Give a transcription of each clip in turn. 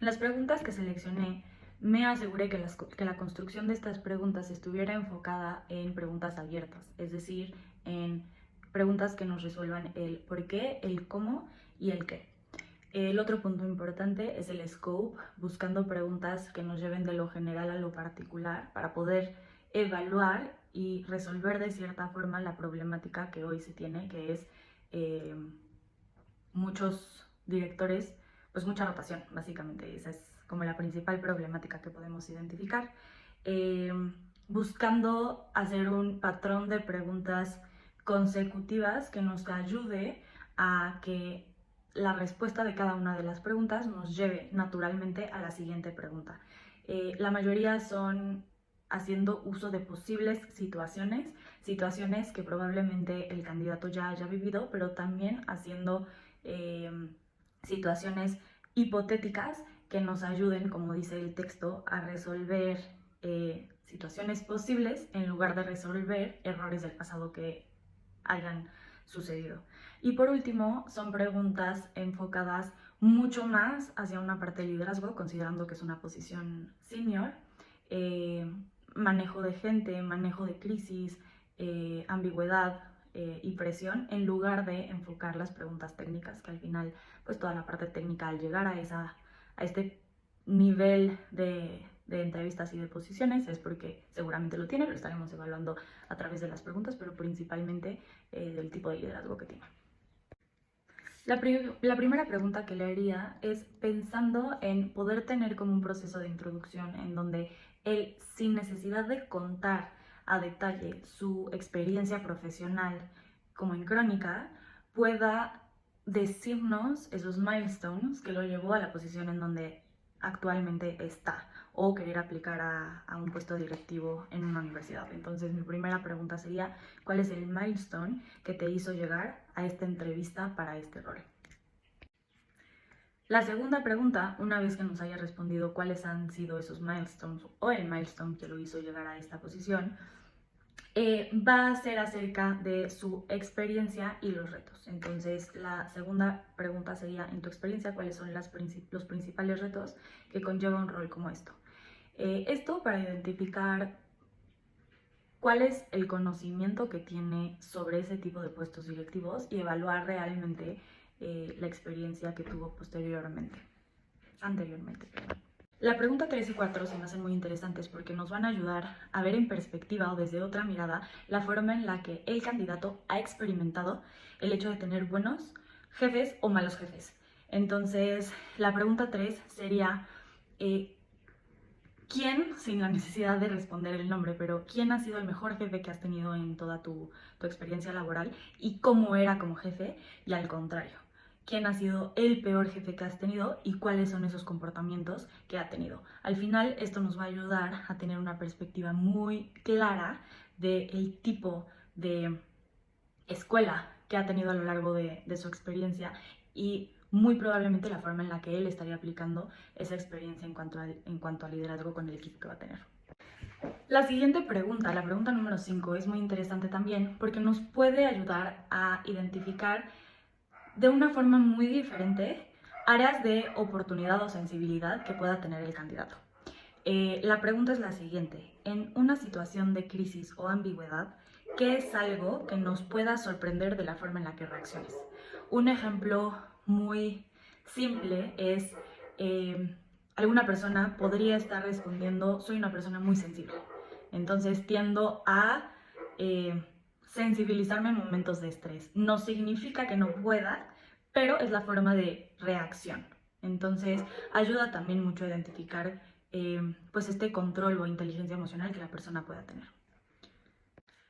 En las preguntas que seleccioné, me aseguré que la construcción de estas preguntas estuviera enfocada en preguntas abiertas, es decir, en preguntas que nos resuelvan el por qué, el cómo y el qué. El otro punto importante es el scope, buscando preguntas que nos lleven de lo general a lo particular para poder evaluar y resolver de cierta forma la problemática que hoy se tiene, que es muchos directores, pues mucha rotación, básicamente. Esa es como la principal problemática que podemos identificar. Eh, Buscando hacer un patrón de preguntas consecutivas que nos ayude a que la respuesta de cada una de las preguntas nos lleve naturalmente a la siguiente pregunta. La mayoría son haciendo uso de posibles situaciones que probablemente el candidato ya haya vivido, pero también haciendo eh, situaciones hipotéticas que nos ayuden, como dice el texto, a resolver situaciones posibles en lugar de resolver errores del pasado que hayan sucedido. Y por último, son preguntas enfocadas mucho más hacia una parte de liderazgo, considerando que es una posición senior, eh, manejo de gente, manejo de crisis, ambigüedad y presión, en lugar de enfocar las preguntas técnicas, que al final, pues toda la parte técnica al llegar a este nivel de entrevistas y de posiciones es porque seguramente lo tiene, lo estaremos evaluando a través de las preguntas, pero principalmente del tipo de liderazgo que tiene. La primera pregunta que le haría es pensando en poder tener como un proceso de introducción en donde él, sin necesidad de contar a detalle su experiencia profesional como en crónica, pueda decirnos esos milestones que lo llevó a la posición en donde actualmente está o querer aplicar a un puesto directivo en una universidad. Entonces mi primera pregunta sería, ¿cuál es el milestone que te hizo llegar a esta entrevista para este rol? La segunda pregunta, una vez que nos haya respondido cuáles han sido esos milestones o el milestone que lo hizo llegar a esta posición, va a ser acerca de su experiencia y los retos. Entonces, la segunda pregunta sería, en tu experiencia, ¿cuáles son los principales retos que conlleva un rol como esto? Esto para identificar cuál es el conocimiento que tiene sobre ese tipo de puestos directivos y evaluar realmente la experiencia que tuvo anteriormente. La pregunta 3 y 4 se me hacen muy interesantes porque nos van a ayudar a ver en perspectiva o desde otra mirada la forma en la que el candidato ha experimentado el hecho de tener buenos jefes o malos jefes. Entonces, la pregunta 3 sería, ¿quién, sin la necesidad de responder el nombre, pero quién ha sido el mejor jefe que has tenido en toda tu experiencia laboral y cómo era como jefe? Y al contrario, quién ha sido el peor jefe que has tenido y cuáles son esos comportamientos que ha tenido. Al final, esto nos va a ayudar a tener una perspectiva muy clara del tipo de escuela que ha tenido a lo largo de su experiencia y muy probablemente la forma en la que él estaría aplicando esa experiencia en cuanto a liderazgo con el equipo que va a tener. La siguiente pregunta, la pregunta número 5, es muy interesante también porque nos puede ayudar a identificar de una forma muy diferente áreas de oportunidad o sensibilidad que pueda tener el candidato. La pregunta es la siguiente. En una situación de crisis o ambigüedad, ¿qué es algo que nos pueda sorprender de la forma en la que reacciones? Un ejemplo muy simple es alguna persona podría estar respondiendo, soy una persona muy sensible. Entonces tiendo a sensibilizarme en momentos de estrés. No significa que no pueda, pero es la forma de reacción. Entonces ayuda también mucho a identificar pues este control o inteligencia emocional que la persona pueda tener.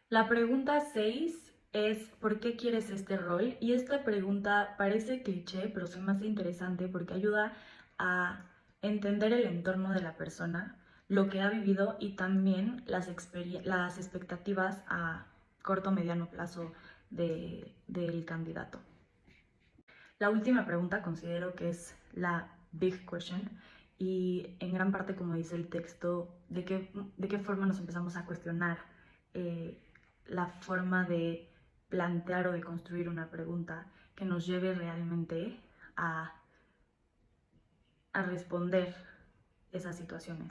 La pregunta 6 es ¿por qué quieres este rol? Y esta pregunta parece cliché, pero se me hace interesante porque ayuda a entender el entorno de la persona, lo que ha vivido y también las expectativas a corto o mediano plazo del candidato. La última pregunta considero que es la big question y en gran parte, como dice el texto, de qué forma nos empezamos a cuestionar la forma de plantear o de construir una pregunta que nos lleve realmente a a responder esas situaciones.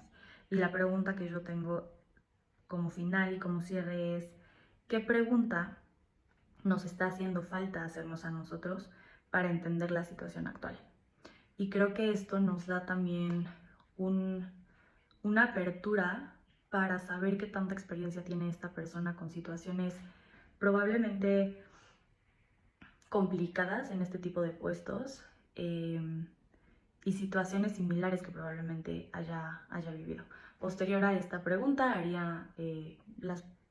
Y la pregunta que yo tengo como final y como cierre es, ¿qué pregunta nos está haciendo falta hacernos a nosotros para entender la situación actual? Y creo que esto nos da también una apertura para saber qué tanta experiencia tiene esta persona con situaciones probablemente complicadas en este tipo de puestos y situaciones similares que probablemente haya vivido. Posterior a esta pregunta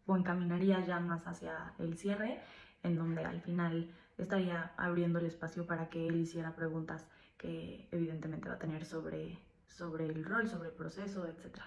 o encaminaría ya más hacia el cierre, en donde al final estaría abriendo el espacio para que él hiciera preguntas que evidentemente va a tener sobre el rol, sobre el proceso, etc.